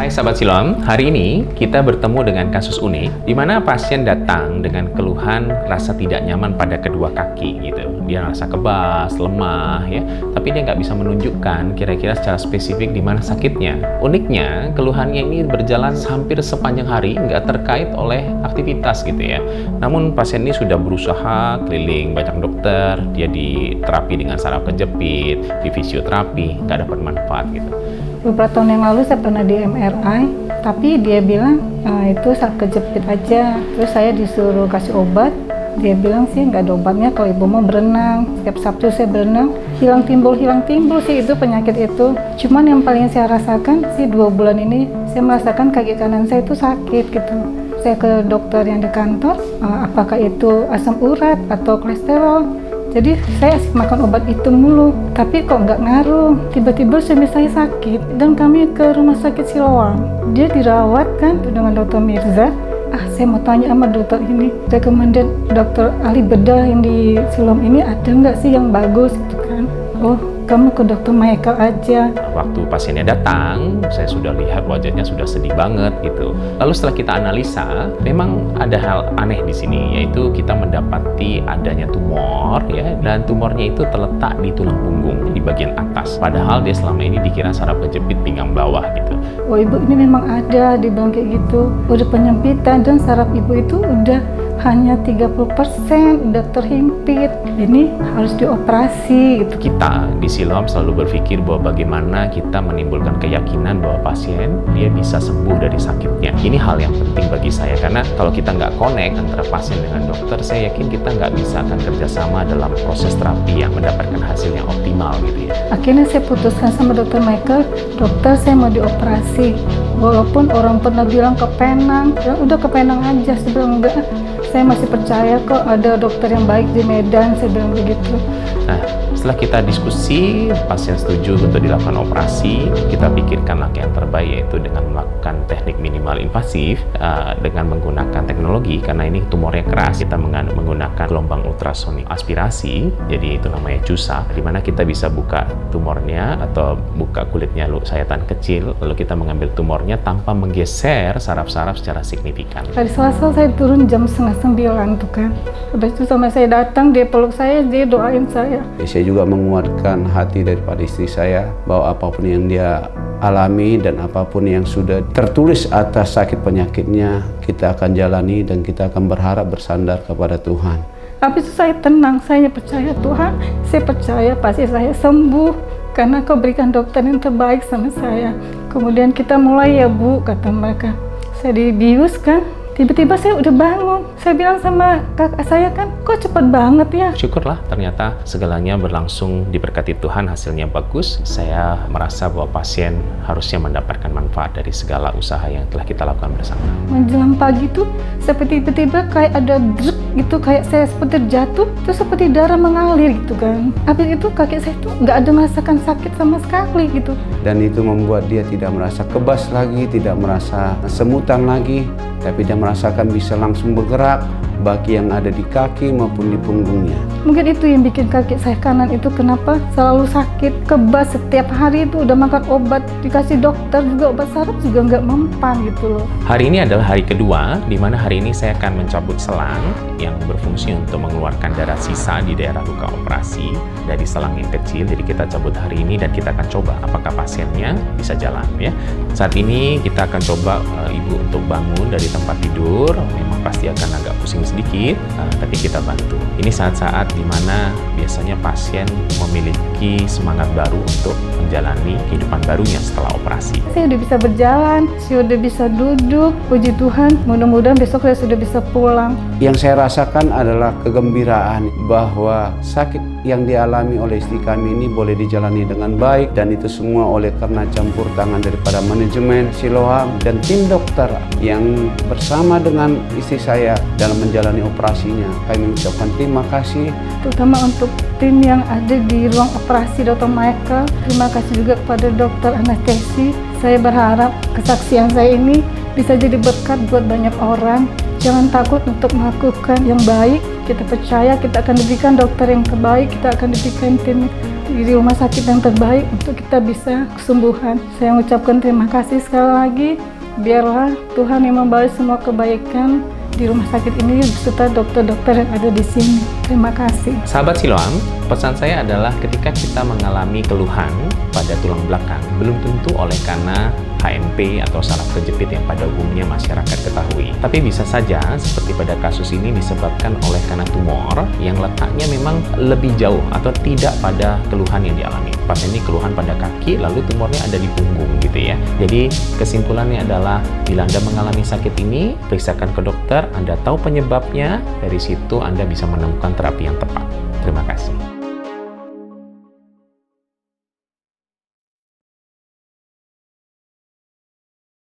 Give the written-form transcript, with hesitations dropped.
Hai Sahabat Siloam, hari ini kita bertemu dengan kasus unik di mana pasien datang dengan keluhan rasa tidak nyaman pada kedua kaki gitu. Dia rasa kebas, lemah ya, tapi dia nggak bisa menunjukkan kira-kira secara spesifik di mana sakitnya. Uniknya, keluhannya ini berjalan hampir sepanjang hari, nggak terkait oleh aktivitas gitu ya. Namun pasien ini sudah berusaha keliling banyak dokter, dia diterapi dengan saraf kejepit, di fisioterapi, nggak dapat manfaat gitu. Beberapa tahun yang lalu saya pernah di MRI, tapi dia bilang itu saraf kejepit aja. Terus saya disuruh kasih obat, dia bilang sih nggak ada obatnya kalau ibu mau berenang. Setiap Sabtu saya berenang, hilang timbul sih itu penyakit itu. Cuman yang paling saya rasakan sih 2 bulan ini, saya merasakan kaki kanan saya itu sakit gitu. Saya ke dokter yang di kantor, apakah itu asam urat atau kolesterol. Jadi saya asik makan obat itu mulu, tapi kok nggak ngaruh. Tiba-tiba suami saya sakit dan kami ke rumah sakit Siloam. Dia dirawat kan dengan Dr. Mirza. Saya mau tanya sama dokter ini, recommended dokter ahli bedah yang di Siloam ini ada nggak sih yang bagus gitu kan? Oh, kamu ke dokter Michael aja. Waktu pasiennya datang, saya sudah lihat wajahnya sudah sedih banget gitu. Lalu setelah kita analisa, memang ada hal aneh di sini, yaitu kita mendapati adanya tumor ya, dan tumornya itu terletak di tulang punggung di bagian atas. Padahal dia selama ini dikira saraf kejepit pinggang bawah gitu. Oh ibu, ini memang ada, dibilang kayak gitu. Udah penyempitan dan saraf ibu itu udah hanya 30% udah terhimpit. Ini harus dioperasi gitu. Kita di Siloam selalu berpikir bahwa bagaimana kita menimbulkan keyakinan bahwa pasien dia bisa sembuh dari sakitnya. Ini hal yang penting bagi saya, karena kalau kita nggak connect antara pasien dengan dokter, saya yakin kita nggak bisa akan kerjasama dalam proses terapi yang mendapatkan hasil yang optimal gitu ya. Akhirnya saya putuskan sama dokter Michael, dokter saya mau dioperasi. Walaupun orang pernah bilang ke Penang, ya udah ke Penang aja. Saya bilang enggak, saya masih percaya kok ada dokter yang baik di Medan, saya bilang begitu. Nah, setelah kita diskusi, pasien setuju untuk dilakukan operasi. Kita pikirkan langkah yang terbaik, yaitu dengan melakukan teknik minimal invasif dengan menggunakan teknologi, karena ini tumornya keras. Kita menggunakan gelombang ultrasonik aspirasi, jadi itu namanya CUSA, di mana kita bisa buka tumornya atau buka kulitnya sayatan kecil, lalu kita mengambil tumornya tanpa menggeser saraf-saraf secara signifikan. Hari Selasa saya turun jam 8:30 tuh kan. Habis itu sama saya datang, dia peluk saya, dia doain saya. Saya juga menguatkan hati daripada istri saya bahwa apapun yang dia alami dan apapun yang sudah tertulis atas sakit penyakitnya, kita akan jalani dan kita akan berharap bersandar kepada Tuhan. Habis itu saya tenang, saya percaya Tuhan, saya percaya pasti saya sembuh karena Kau berikan dokter yang terbaik sama saya. Kemudian kita mulai ya Bu, kata mereka. Saya dibius kan. Tiba-tiba saya udah bangun. Saya bilang sama kakak saya kan, kok cepet banget ya? Syukurlah, ternyata segalanya berlangsung diberkati Tuhan, hasilnya bagus. Saya merasa bahwa pasien harusnya mendapatkan manfaat dari segala usaha yang telah kita lakukan bersama. Menjelang pagi tuh, seperti tiba-tiba kayak ada druk gitu, kayak saya seperti jatuh, terus seperti darah mengalir gitu kan. Habis itu kaki saya tuh nggak ada merasakan sakit sama sekali gitu. Dan itu membuat dia tidak merasa kebas lagi, tidak merasa semutan lagi, tapi dia merasakan bisa langsung bergerak, baik yang ada di kaki maupun di punggungnya. Mungkin itu yang bikin kaki saya kanan itu kenapa selalu sakit, kebas setiap hari itu udah makan obat, dikasih dokter juga obat saraf juga nggak mempan gitu loh. Hari ini adalah hari kedua, di mana hari ini saya akan mencabut selang yang berfungsi untuk mengeluarkan darah sisa di daerah luka operasi dari selang yang kecil. Jadi kita cabut hari ini dan kita akan coba apakah pasiennya bisa jalan ya. Saat ini kita akan coba ibu untuk bangun dari tempat tidur. Memang pasti akan agak pusing sedikit, tapi kita bantu. Ini saat-saat di mana biasanya pasien memiliki semangat baru untuk menjalani kehidupan barunya setelah operasi. Saya udah bisa berjalan, saya udah bisa duduk, puji Tuhan, mudah-mudahan besok saya sudah bisa pulang. Yang saya rasakan adalah kegembiraan bahwa sakit yang dialami oleh istri kami ini boleh dijalani dengan baik, dan itu semua oleh karena campur tangan daripada manajemen Siloam dan tim dokter yang bersama dengan istri saya dalam menjalani operasinya. Kami mengucapkan terima kasih, terutama untuk tim yang ada di ruang operasi Dr. Michael. Terima kasih juga kepada dokter anestesi. Saya berharap kesaksian saya ini bisa jadi berkat buat banyak orang. Jangan takut untuk melakukan yang baik. kita percaya kita akan diberikan dokter yang terbaik, kita akan diberikan tim di rumah sakit yang terbaik untuk kita bisa kesembuhan. Saya mengucapkan terima kasih sekali lagi. Biarlah Tuhan yang membawa semua kebaikan di rumah sakit ini beserta dokter-dokter yang ada di sini. Terima kasih. Sahabat Siloam, pesan saya adalah ketika kita mengalami keluhan pada tulang belakang, belum tentu oleh karena HMP atau saraf kejepit yang pada umumnya masyarakat ketahui. Tapi bisa saja seperti pada kasus ini disebabkan oleh karena tumor yang letaknya memang lebih jauh atau tidak pada keluhan yang dialami. Pasien ini keluhan pada kaki, lalu tumornya ada di punggung gitu ya. Jadi kesimpulannya adalah bila Anda mengalami sakit ini, periksakan ke dokter, Anda tahu penyebabnya, dari situ Anda bisa menemukan terapi yang tepat. Terima kasih.